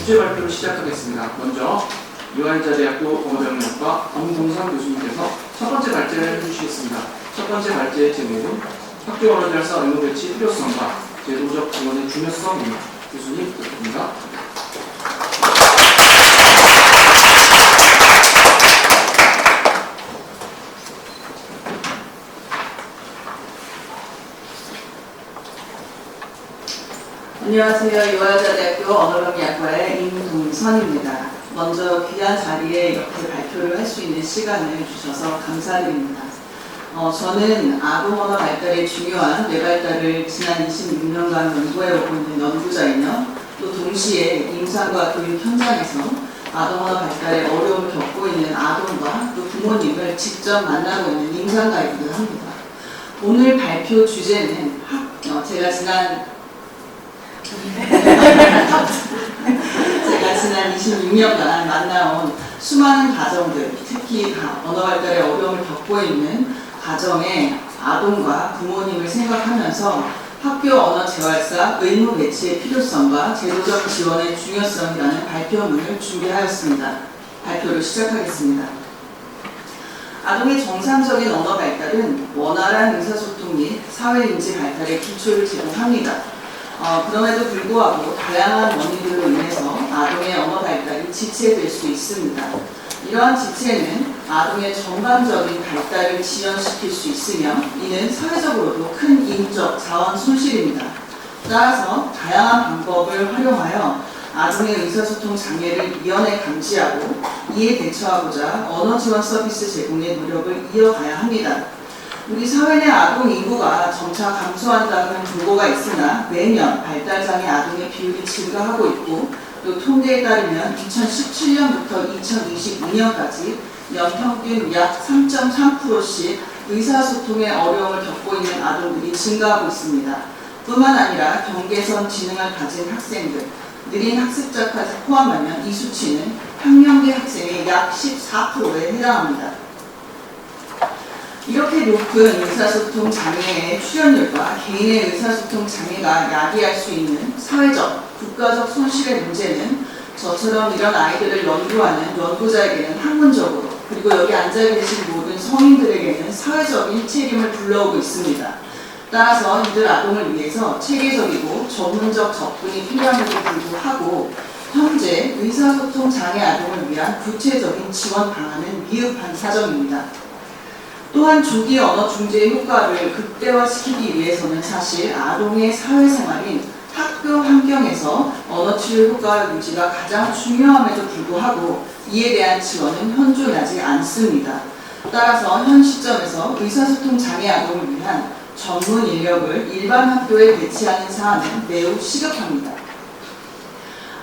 국제 발표를 시작하겠습니다. 먼저 유한자대학교 언어병력과 엄동상 교수님께서 첫 번째 발제를 해주시겠습니다. 첫 번째 발제의 제목은 학교 언어대학사 의무 배치 필요성과 제도적 지원의 중요성입니다. 교수님 부탁드립니다. 안녕하세요. 유한자대학교 언어병력학과의 임동선입니다. 먼저 귀한 자리에 이렇게 발표를 할 수 있는 시간을 주셔서 감사드립니다. 저는 아동 언어 발달에 중요한 뇌발달을 지난 26년간 연구해오고 있는 연구자이며 또 동시에 임상과 교육 현장에서 아동 언어 발달에 어려움을 겪고 있는 아동과 또 부모님을 직접 만나고 있는 임상가이기도 합니다. 오늘 발표 주제는 제가 지난 26년간 만나온 수많은 가정들, 특히 언어 발달에 어려움을 겪고 있는 가정의 아동과 부모님을 생각하면서 학교 언어 재활사 의무 배치의 필요성과 제도적 지원의 중요성이라는 발표문을 준비하였습니다. 발표를 시작하겠습니다. 아동의 정상적인 언어 발달은 원활한 의사소통 및 사회인지 발달의 기초를 제공합니다. 그럼에도 불구하고 다양한 원인들로 인해서 아동의 언어 발달이 지체될 수 있습니다. 이러한 지체는 아동의 전반적인 발달을 지연시킬 수 있으며 이는 사회적으로도 큰 인적 자원 손실입니다. 따라서 다양한 방법을 활용하여 아동의 의사소통 장애를 미연에 감지하고 이에 대처하고자 언어 지원 서비스 제공의 노력을 이어가야 합니다. 우리 사회 내 아동 인구가 점차 감소한다는 보고가 있으나 매년 발달장애 아동의 비율이 증가하고 있고 또 통계에 따르면 2017년부터 2022년까지 연평균 약 3.3%씩 의사소통에 어려움을 겪고 있는 아동들이 증가하고 있습니다. 뿐만 아니라 경계선 지능을 가진 학생들, 느린 학습자까지 포함하면 이 수치는 학령기 학생의 약 14%에 해당합니다. 이렇게 높은 의사소통 장애의 출현율과 개인의 의사소통 장애가 야기할 수 있는 사회적, 국가적 손실의 문제는 저처럼 이런 아이들을 연구하는 연구자에게는 학문적으로 그리고 여기 앉아계신 모든 성인들에게는 사회적인 책임을 불러오고 있습니다. 따라서 이들 아동을 위해서 체계적이고 전문적 접근이 필요함에도 불구하고 현재 의사소통 장애 아동을 위한 구체적인 지원 방안은 미흡한 사정입니다. 또한 조기 언어 중재의 효과를 극대화시키기 위해서는 사실 아동의 사회생활인 학교 환경에서 언어 치유 효과 유지가 가장 중요함에도 불구하고 이에 대한 지원은 현존하지 않습니다. 따라서 현 시점에서 의사소통 장애 아동을 위한 전문 인력을 일반 학교에 배치하는 사안은 매우 시급합니다.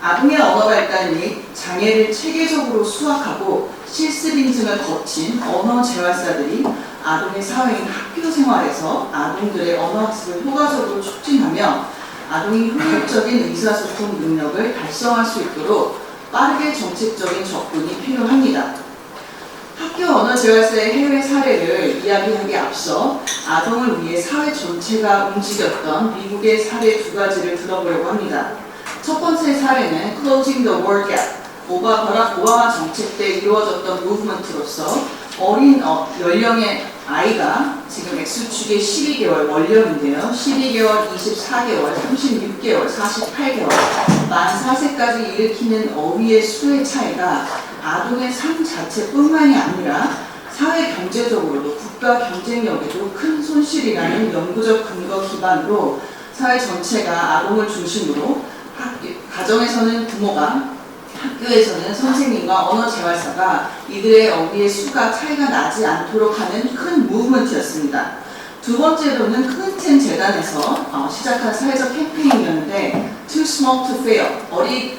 아동의 언어 발달 및 장애를 체계적으로 수학하고 실습 인증을 거친 언어 재활사들이 아동의 사회인 학교 생활에서 아동들의 언어 학습을 효과적으로 촉진하며 아동이 효율적인 의사소통 능력을 달성할 수 있도록 빠르게 정책적인 접근이 필요합니다. 학교 언어 재활사의 해외 사례를 이야기하기에 앞서 아동을 위해 사회 전체가 움직였던 미국의 사례 두 가지를 들어보려고 합니다. 첫 번째 사례는 Closing the World Gap, 버락 오바마 정책 때 이루어졌던 무브먼트로서 어린 연령의 아이가 지금 X축의 12개월 원령인데요. 12개월, 24개월, 36개월, 48개월, 만 4세까지 일으키는 어휘의 수의 차이가 아동의 삶 자체뿐만이 아니라 사회 경제적으로도 국가 경쟁력에도 큰 손실이라는 연구적 근거 기반으로 사회 전체가 아동을 중심으로 가정에서는 부모가 학교에서는 선생님과 언어 재활사가 이들의 어휘의 수가 차이가 나지 않도록 하는 큰 무브먼트였습니다. 두 번째로는 클린턴 재단에서 시작한 사회적 캠페인이었는데 Too small to fail,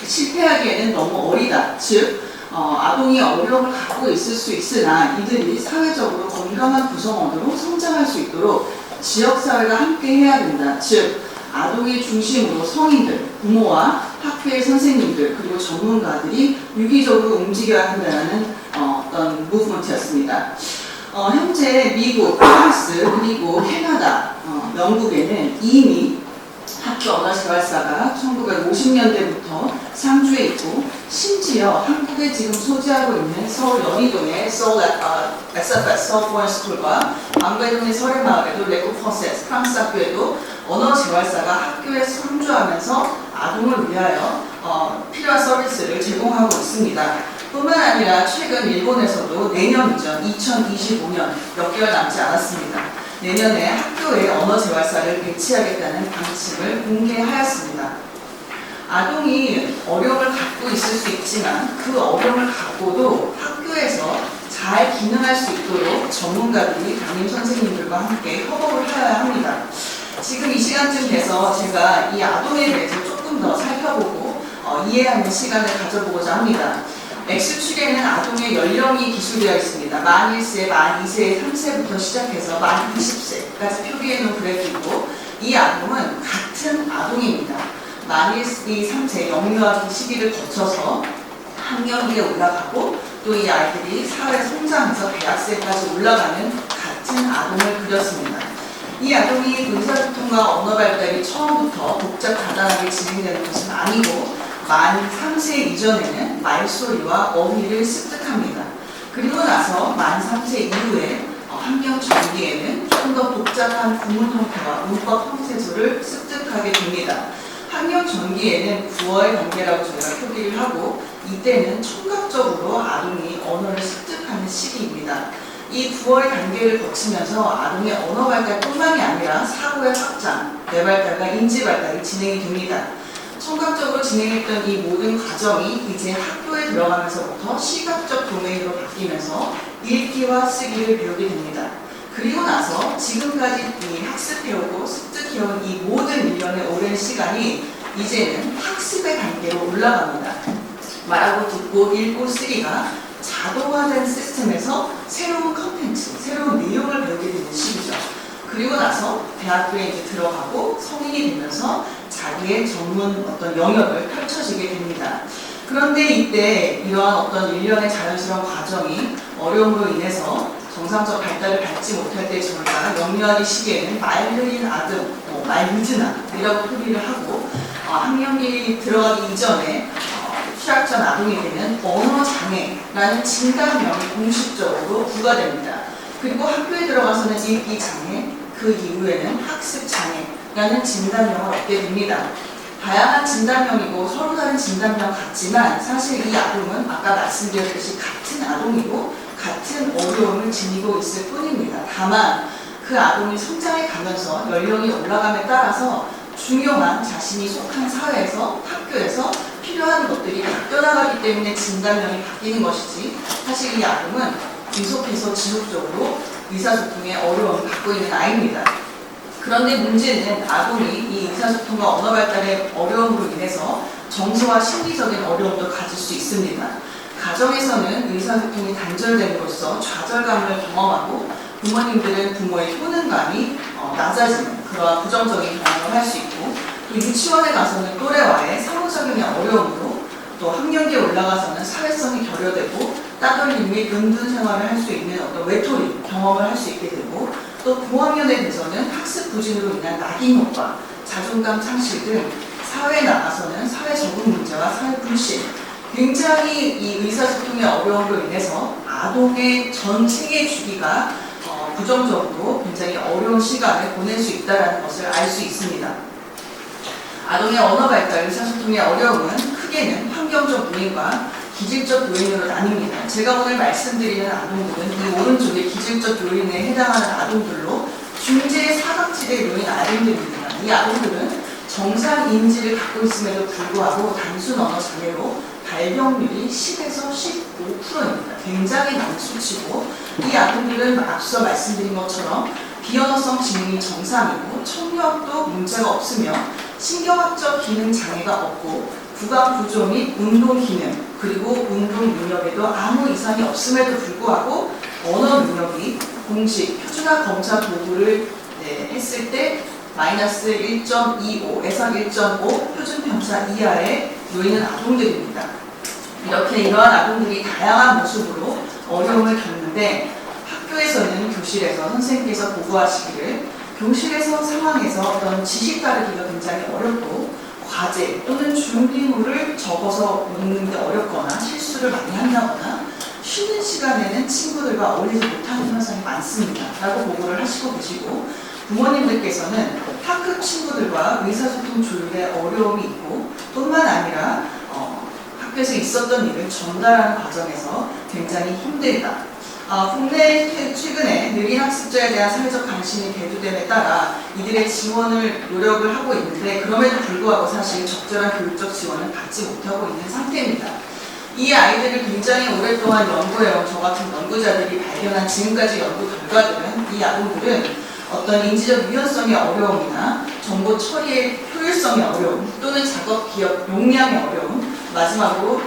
실패하기에는 너무 어리다. 즉 아동이 어려움을 갖고 있을 수 있으나 이들이 사회적으로 건강한 구성원으로 성장할 수 있도록 지역사회가 함께 해야 된다. 즉 아동의 중심으로 성인들, 부모와 학교의 선생님들 그리고 전문가들이 유기적으로 움직여야 한다는 어떤 무브먼트였습니다. 현재 미국, 프랑스 그리고 캐나다, 영국에는 이미 학교 언어재활사가 1950년대부터 상주에 있고 심지어 한국에 지금 소재하고 있는 서울 연희동의 서울 SFS 서울 포렌 스쿨과 광배동의 설해마을에도 레코 프랑세스 프랑스 학교에도 언어재활사가 학교에 상주하면서 아동을 위하여 필요한 서비스를 제공하고 있습니다. 뿐만 아니라 최근 일본에서도 내년이죠. 2025년 몇 개월 남지 않았습니다. 내년에 학교에 언어재활사를 배치하겠다는 방침을 공개하였습니다. 아동이 어려움을 갖고 있을 수 있지만 그 어려움을 갖고도 학교에서 잘 기능할 수 있도록 전문가들이 담임 선생님들과 함께 협업을 하여야 합니다. 지금 이 시간쯤 돼서 제가 이 아동에 대해서 조금 더 살펴보고 이해하는 시간을 가져보고자 합니다. X축에는 아동의 연령이 기술되어 있습니다. 만 1세, 만 2세, 3세부터 시작해서 만 20세까지 표기해 놓은 그래프이고 이 아동은 같은 아동입니다. 만 1세, 3세 영유아기 시기를 거쳐서 학년기에 올라가고 또 이 아이들이 사회 성장해서 대학생까지 올라가는 같은 아동을 그렸습니다. 이 아동이 의사소통과 언어 발달이 처음부터 복잡 가단하게 진행되는 것은 아니고 만 3세 이전에는 말소리와 어휘를 습득합니다. 그리고 나서 만 3세 이후에 학년 전기에는 좀 더 복잡한 구문 형태와 문법 형태소를 습득하게 됩니다. 학년 전기에는 9월 단계라고 저희가 표기를 하고 이때는 청각적으로 아동이 언어를 습득하는 시기입니다. 이 9월 단계를 거치면서 아동의 언어 발달뿐만이 아니라 사고의 확장, 뇌 발달과 인지 발달이 진행이 됩니다. 청각적으로 진행했던 이 모든 과정이 이제 학교에 들어가면서부터 시각적 도메인으로 바뀌면서 읽기와 쓰기를 배우게 됩니다. 그리고 나서 지금까지 이 학습해오고 습득해온 이 모든 일련의 오랜 시간이 이제는 학습의 단계로 올라갑니다. 말하고 듣고 읽고 쓰기가 자동화된 시스템에서 새로운 컨텐츠, 새로운 내용을 배우게 되는 시기죠. 그리고 나서 대학교에 이제 들어가고 성인이 되면서 자기의 전문 어떤 영역을 펼쳐지게 됩니다. 그런데 이때 이러한 어떤 일련의 자연스러운 과정이 어려움으로 인해서 정상적 발달을 밟지 못할 때 저희가 영유아기 시기에는 말 느린 아들, 말 늦은 아이라고 표기를 하고 학년기 들어가기 이전에 취약전 아동이 되는 언어장애라는 진단명이 공식적으로 부과됩니다. 그리고 학교에 들어가서는 읽기 장애, 그 이후에는 학습 장애라는 진단명을 얻게 됩니다. 다양한 진단명이고 서로 다른 진단명 같지만 사실 이 아동은 아까 말씀드렸듯이 같은 아동이고 같은 어려움을 지니고 있을 뿐입니다. 다만 그 아동이 성장해 가면서 연령이 올라감에 따라서 중요한 자신이 속한 사회에서 학교에서 필요한 것들이 바뀌어나가기 때문에 진단명이 바뀌는 것이지 사실 이 아동은 계속해서 지속적으로 의사소통에 어려움을 갖고 있는 아이입니다. 그런데 문제는 아동이 이 의사소통과 언어 발달의 어려움으로 인해서 정서와 심리적인 어려움도 가질 수 있습니다. 가정에서는 의사소통이 단절됨으로써 좌절감을 경험하고 부모님들은 부모의 효능감이 낮아지는 그러한 부정적인 경험을 할 수 있고 또 유치원에 가서는 또래와의 상호작용의 어려움으로 또 학년기에 올라가서는 사회성이 결여되고 따돌림 및 은둔 생활을 할 수 있는 어떤 외톨이 경험을 할 수 있게 되고 또 고학년에 돼서는 학습 부진으로 인한 낙인 효과, 자존감 상실 등 사회에 나가서는 사회 적응 문제와 사회 불신 굉장히 이 의사소통의 어려움으로 인해서 아동의 전체의 주기가 부정적으로 굉장히 어려운 시간을 보낼 수 있다는 것을 알 수 있습니다. 아동의 언어 발달, 의사소통의 어려움은 크게는 환경적 요인과 기질적 요인으로 나뉩니다. 제가 오늘 말씀드리는 아동들은 이 오른쪽의 기질적 요인에 해당하는 아동들로 중재 사각지대 요인 아동들입니다. 이 아동들은 정상 인지를 갖고 있음에도 불구하고 단순 언어 장애로 발병률이 10에서 15%입니다. 굉장히 많은 수치고 이 아동들은 앞서 말씀드린 것처럼 비언어성 지능이 정상이고 청력도 문제가 없으며 신경학적 기능 장애가 없고 구강 구조 및 운동 기능 그리고 운동 능력에도 아무 이상이 없음에도 불구하고 언어 능력이 공식 표준화 검사 도구를 했을 때 마이너스 1.25에서 1.5 표준 편차 이하에 놓이는 아동들입니다. 이렇게 이러한 아동들이 다양한 모습으로 어려움을 겪는데 학교에서는 교실에서 선생님께서 보고하시기를 교실에서 상황에서 어떤 지식 다루기가 굉장히 어렵고 과제 또는 준비물을 적어서 놓는 게 어렵거나 실수를 많이 한다거나 쉬는 시간에는 친구들과 어울리지 못하는 현상이 많습니다. 라고 보고를 하시고 계시고 부모님들께서는 학급 친구들과 의사소통 조율에 어려움이 있고 뿐만 아니라 학교에서 있었던 일을 전달하는 과정에서 굉장히 힘들다. 국내에 최근에 느린 학습자에 대한 사회적 관심이 대두됨에 따라 이들의 지원을 노력을 하고 있는데 그럼에도 불구하고 사실 적절한 교육적 지원을 받지 못하고 있는 상태입니다. 이 아이들을 굉장히 오랫동안 연구해온 저 같은 연구자들이 발견한 지금까지 연구 결과들은 이 아동들은 어떤 인지적 유연성의 어려움이나 정보 처리의 효율성의 어려움 또는 작업 기억 용량의 어려움 마지막으로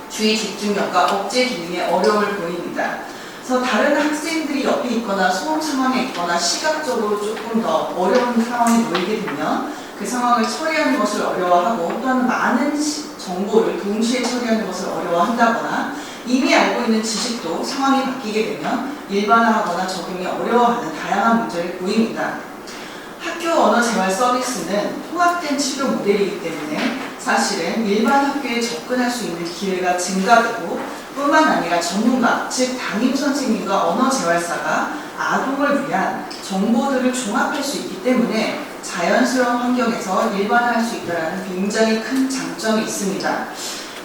주의 집중력과 억제 기능의 어려움을 보입니다. 그래서 다른 학생들이 옆에 있거나 소음 상황에 있거나 시각적으로 조금 더 어려운 상황이 놓이게 되면 그 상황을 처리하는 것을 어려워하고 또한 많은 정보를 동시에 처리하는 것을 어려워한다거나 이미 알고 있는 지식도 상황이 바뀌게 되면 일반화하거나 적용이 어려워하는 다양한 문제를 보입니다. 학교 언어 재활 서비스는 통합된 치료 모델이기 때문에 사실은 일반 학교에 접근할 수 있는 기회가 증가되고 뿐만 아니라 전문가, 즉 담임 선생님과 언어 재활사가 아동을 위한 정보들을 종합할 수 있기 때문에 자연스러운 환경에서 일반화할 수 있다는 굉장히 큰 장점이 있습니다.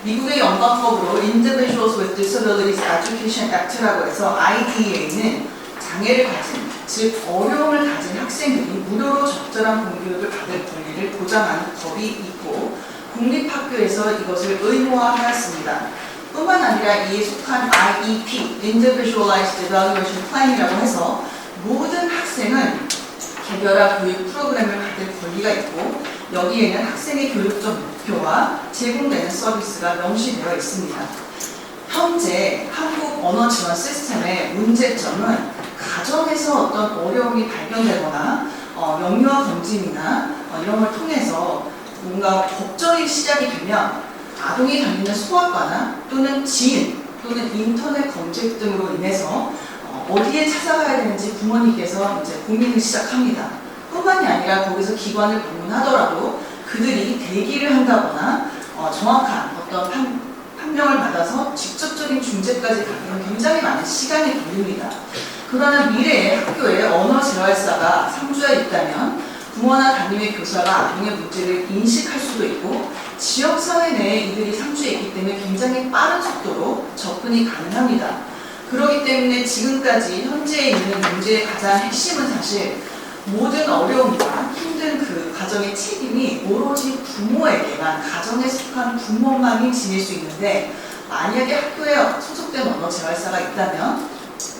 미국의 연방법으로 Individuals with Disabilities Education Act라고 해서 IDEA는 장애를 가진, 즉 어려움을 가진 학생들이 무료로 적절한 공교육을 받을 권리를 보장하는 법이 있고 공립학교에서 이것을 의무화하였습니다. 뿐만 아니라 이에 속한 IEP, Individualized Evaluation Plan이라고 해서 모든 학생은 개별화 교육 프로그램을 받을 권리가 있고 여기에는 학생의 교육적 목표와 제공되는 서비스가 명시되어 있습니다. 현재 한국 언어 지원 시스템의 문제점은 가정에서 어떤 어려움이 발견되거나 영유아 검진이나 이런 걸 통해서 뭔가 걱정이 시작이 되면 아동이 다니는 소아과나 또는 지인 또는 인터넷 검색 등으로 인해서 어디에 찾아가야 되는지 부모님께서 이제 고민을 시작합니다. 뿐만이 아니라 거기서 기관을 방문하더라도 그들이 대기를 한다거나 정확한 어떤 판명을 받아서 직접적인 중재까지 가기는 굉장히 많은 시간이 걸립니다. 그러나 미래의 학교에 언어 재활사가 상주해 있다면 부모나 담임의 교사가 아동의 문제를 인식할 수도 있고 지역사회 내에 이들이 상주해 있기 때문에 굉장히 빠른 속도로 접근이 가능합니다. 그렇기 때문에 지금까지 현재 있는 문제의 가장 핵심은 사실 모든 어려움과 힘든 그 가정의 책임이 오로지 부모에게만, 가정에 속한 부모만이 지닐 수 있는데 만약에 학교에 소속된 언어 재활사가 있다면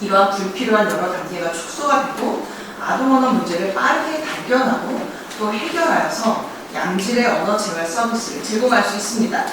이러한 불필요한 여러 단계가 축소가 되고 아동 언어 문제를 빠르게 발견하고 또 해결하여서 양질의 언어 재활 서비스를 제공할 수 있습니다.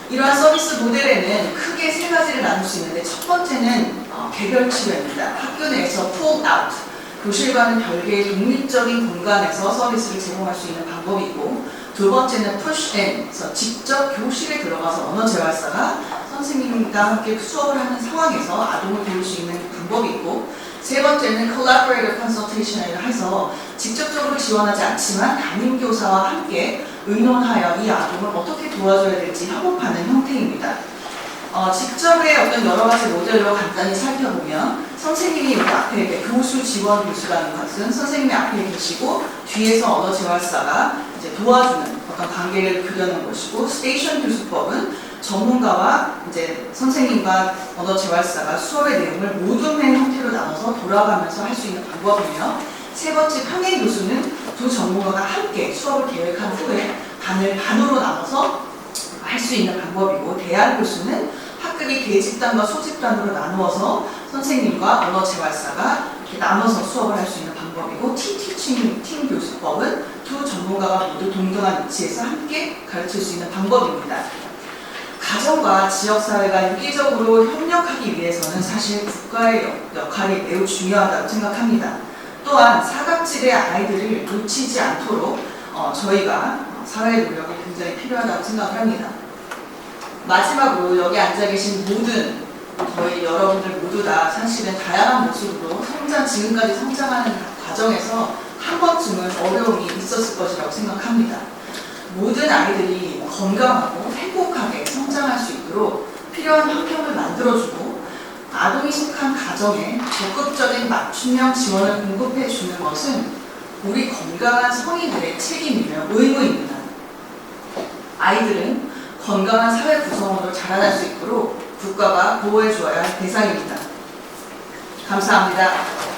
이러한 서비스 모델에는 크게 세 가지를 나눌 수 있는데 첫 번째는 개별 치료입니다. 학교 내에서 pull out, 교실과는 별개의 독립적인 공간에서 서비스를 제공할 수 있는 방법이 있고 두 번째는 push in, 그래서 직접 교실에 들어가서 언어 재활사가 선생님과 함께 수업을 하는 상황에서 아동을 도울 수 있는 방법이 있고 세 번째는 collaborative consultation이라 해서 직접적으로 지원하지 않지만 담임교사와 함께 의논하여 이 아동을 어떻게 도와줘야 될지 협업하는 형태입니다. 직접의 어떤 여러 가지 모델로 간단히 살펴보면 선생님이 여기 앞에 교수 지원 교수라는 것은 선생님이 앞에 계시고 뒤에서 언어 재활사가 이제 도와주는 어떤 관계를 그려낸 것이고 스테이션 교수법은 전문가와 이제 선생님과 언어 재활사가 수업의 내용을 모둠의 형태로 나눠서 돌아가면서 할 수 있는 방법이며 세 번째 평행 교수는 두 전문가가 함께 수업을 계획한 후에 반을 반으로 나눠서 할 수 있는 방법이고 대안 교수는 학급이 대집단과 소집단으로 나누어서 선생님과 언어 재활사가 이렇게 나눠서 수업을 할 수 있는 방법이고 팀 교수법은 두 전문가가 모두 동등한 위치에서 함께 가르칠 수 있는 방법입니다. 가정과 지역사회가 유기적으로 협력하기 위해서는 사실 국가의 역할이 매우 중요하다고 생각합니다. 또한 사각지대 아이들을 놓치지 않도록 저희가 사회의 노력이 굉장히 필요하다고 생각합니다. 마지막으로 여기 앉아 계신 모든 저희 여러분들 모두 다 사실은 다양한 모습으로 지금까지 성장하는 과정에서 한 번쯤은 어려움이 있었을 것이라고 생각합니다. 모든 아이들이 건강하고 행복하게 성장할 수 있도록 필요한 환경을 만들어주고 아동이 속한 가정에 적극적인 맞춤형 지원을 공급해 주는 것은 우리 건강한 성인들의 책임이며 의무입니다. 아이들은 건강한 사회 구성원으로 자라날 수 있도록 국가가 보호해 주어야 할 대상입니다. 감사합니다.